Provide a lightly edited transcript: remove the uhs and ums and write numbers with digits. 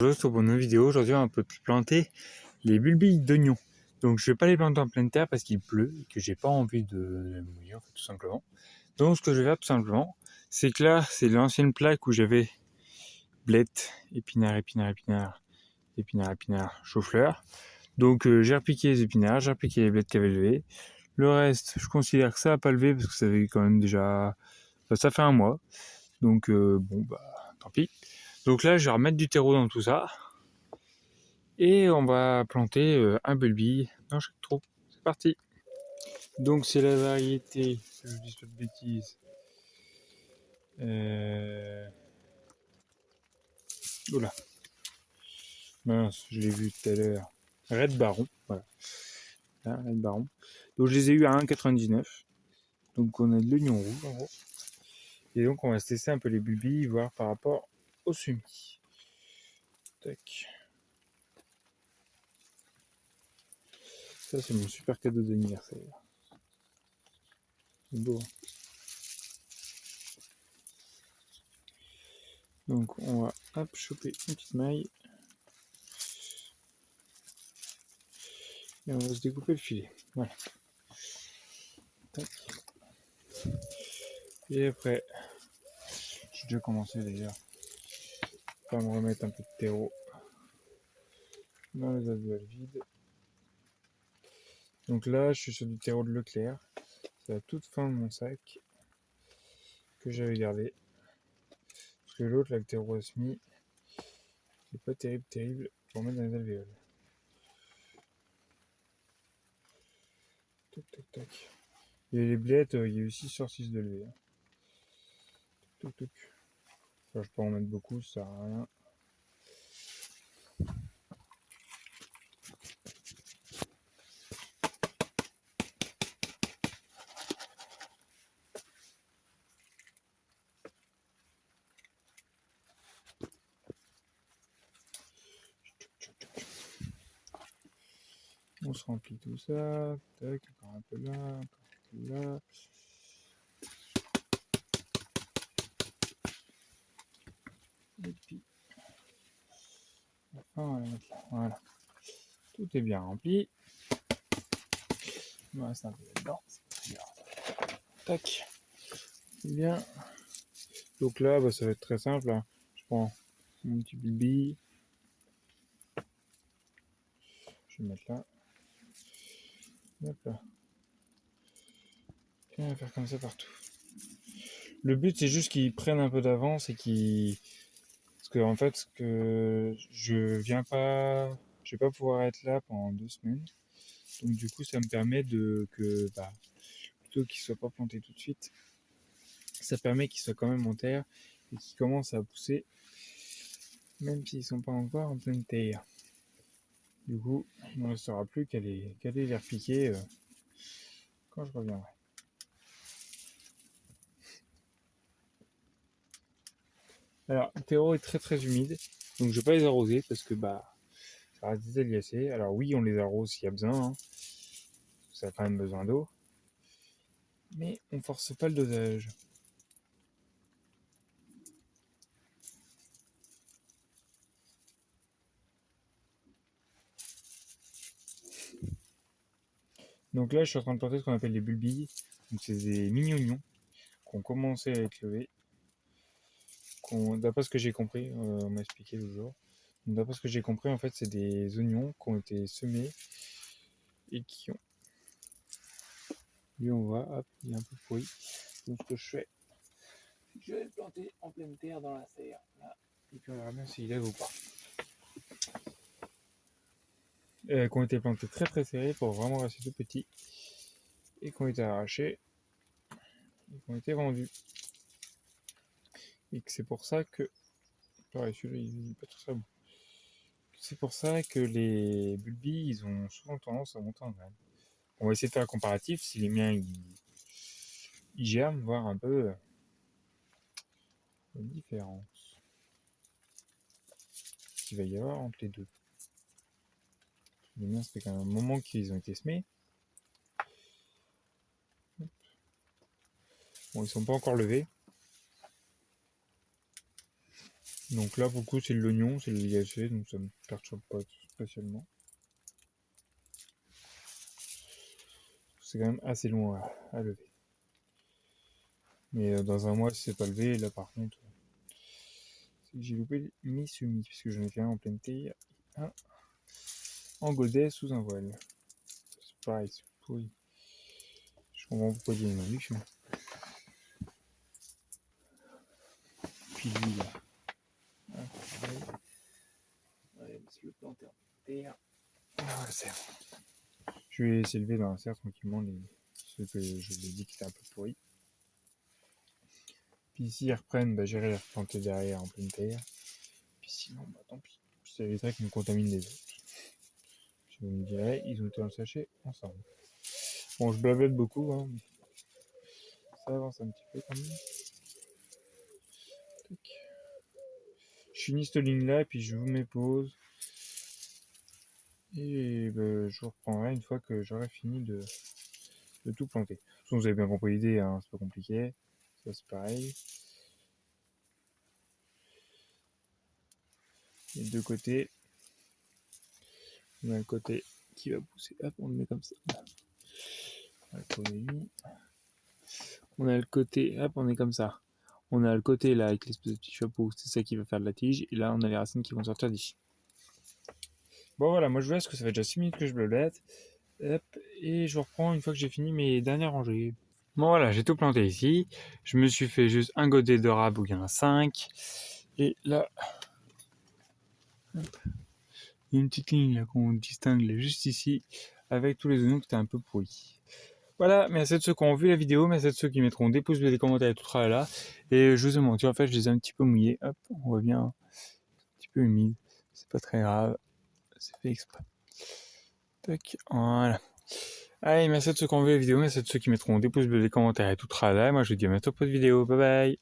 Sur une nouvelle vidéo, aujourd'hui on peut planter les bulbilles d'oignons. Donc je vais pas les planter en pleine terre parce qu'il pleut et que j'ai pas envie de les mouiller en fait, tout simplement. Donc ce que je vais faire tout simplement, c'est que là c'est l'ancienne plaque où j'avais blettes, épinards, chou-fleur. Donc j'ai repiqué les épinards, j'ai repiqué les blettes qui avaient levé. Le reste, je considère que ça a pas levé parce que ça avait quand même déjà, ça fait un mois. Donc bon bah tant pis. Donc là je vais remettre du terreau dans tout ça. Et on va planter un bulbille dans chaque trou. C'est parti. Donc c'est la variété, si je dis pas de bêtises. Oula, mince, je l'ai vu tout à l'heure. Red Baron, voilà. Là, Red Baron. Donc je les ai eu à 1,99. Donc on a de l'oignon rouge en gros. Et donc on va se tester un peu les bulbilles, voir par rapport au semis. Tac. Ça c'est mon super cadeau d'anniversaire. C'est beau. Donc on va hop choper une petite maille. Et on va se découper le filet. Voilà. Tac. Et après, j'ai déjà commencé d'ailleurs par me remettre un peu de terreau dans les alvéoles vides. Donc là, je suis sur du terreau de Leclerc. C'est la toute fin de mon sac que j'avais gardé. Parce que l'autre, là, le terreau Asmi, c'est pas terrible pour mettre dans les alvéoles. Tac, tac, tac. Et les blettes, il y a eu 6 sur 6 de lever. Tac, tac. Enfin, je peux en mettre beaucoup, ça sert à rien. On se remplit tout ça. Tac, encore un peu là, encore un peu là. Et puis, on va la mettre là. Voilà. Tout est bien rempli. Il me reste un peu là-dedans. Tac. C'est bien. Donc là, bah, ça va être très simple. Hein. Je prends mon petit bulbille. Je vais le mettre là. Hop là. Et on va faire comme ça partout. Le but, c'est juste qu'ils prennent un peu d'avance et qu'ils... Parce que en fait, que je vais pas pouvoir être là pendant 2 semaines. Donc du coup, ça me permet plutôt qu'ils soient pas plantés tout de suite, ça permet qu'ils soient quand même en terre et qu'ils commencent à pousser, même s'ils sont pas encore en pleine terre. Du coup, il ne restera plus qu'à les repiquer quand je reviendrai. Alors, le terreau est très très humide, donc je vais pas les arroser parce que ça reste des aliacées. Alors oui, on les arrose s'il y a besoin, hein. Ça a quand même besoin d'eau, mais on force pas le dosage. Donc là, je suis en train de planter ce qu'on appelle des bulbilles. Donc c'est des mini-oignons qui ont commencé à être levés. D'après ce que j'ai compris, on m'a expliqué l'autre jour. D'après ce que j'ai compris, en fait, c'est des oignons qui ont été semés et qui ont... Lui, on voit, hop, il est un peu pourri. Donc ce que je fais, c'est que je vais le planter en pleine terre dans la serre. Là. Et puis on verra bien s'il lève ou pas. Qui ont été plantés très très serrés pour vraiment rester tout petits. Et qui ont été arrachés. Et qui ont été vendus. Et que c'est pour ça que... Pareil, celui-là, il n'est pas très bon. C'est pour ça que les bulbilles, ils ont souvent tendance à monter en graines. On va essayer de faire un comparatif. Si les miens, ils germent, voir un peu la différence qu'il va y avoir entre les deux. Les miens, ça fait quand même un moment qu'ils ont été semés. Bon, ils sont pas encore levés. Donc là, pour le coup, c'est de l'oignon, c'est le ligacé, donc ça me perturbe pas spécialement. C'est quand même assez long à lever. Mais dans un mois, si c'est pas levé, là par contre, c'est que j'ai loupé mes semis, puisque j'en ai fait un en pleine terre et un en godet sous un voile. C'est pareil, c'est pourri. Je comprends pourquoi il y a une évolution. Puis lui, là. Ouais, c'est le planter en terre. Ah, c'est bon. Je vais essayer de lever dans la serre tranquillement ceux que je vous ai dit qui étaient un peu pourris. Puis s'ils reprennent, bah, j'irai les replanter derrière en pleine terre. Puis sinon, bah, tant pis. Ça éviterait qu'ils me contaminent les autres. Je me dirais, ils ont été dans le sachet ensemble. Bon, je blablate beaucoup, hein, mais ça avance un petit peu quand même. Tac. Je finis cette ligne-là, puis je vous mets pause. Et bah, je vous reprendrai une fois que j'aurai fini de tout planter. De toute façon, vous avez bien compris l'idée, hein, c'est pas compliqué. Ça, c'est pareil. Les deux côtés. On a le côté qui va pousser. Hop, on le met comme ça. On a le côté, hop, on est comme ça. On a le côté là avec l'espèce de petit chapeau, c'est ça qui va faire de la tige. Et là, on a les racines qui vont sortir d'ici. Bon, voilà, moi je vous laisse, que ça fait déjà 6 minutes que je blablate. Hop, et je reprends une fois que j'ai fini mes dernières rangées. Bon, voilà, j'ai tout planté ici. Je me suis fait juste un godet de rab où il y en a 5. Et là, hop, il y a une petite ligne là qu'on distingue là, juste ici, avec tous les oignons qui étaient un peu pourris. Voilà, merci à ceux qui ont vu la vidéo, merci à ceux qui mettront des pouces bleus, des commentaires et tout ça là. Et je vous ai menti, en fait, je les ai un petit peu mouillés. Hop, on voit bien, un petit peu humide. C'est pas très grave, c'est fait exprès. Tac, voilà. Allez, merci à ceux qui ont vu la vidéo, merci à ceux qui mettront des pouces bleus, des commentaires et tout ça là. Moi, je vous dis à bientôt pour de vidéo. Bye bye.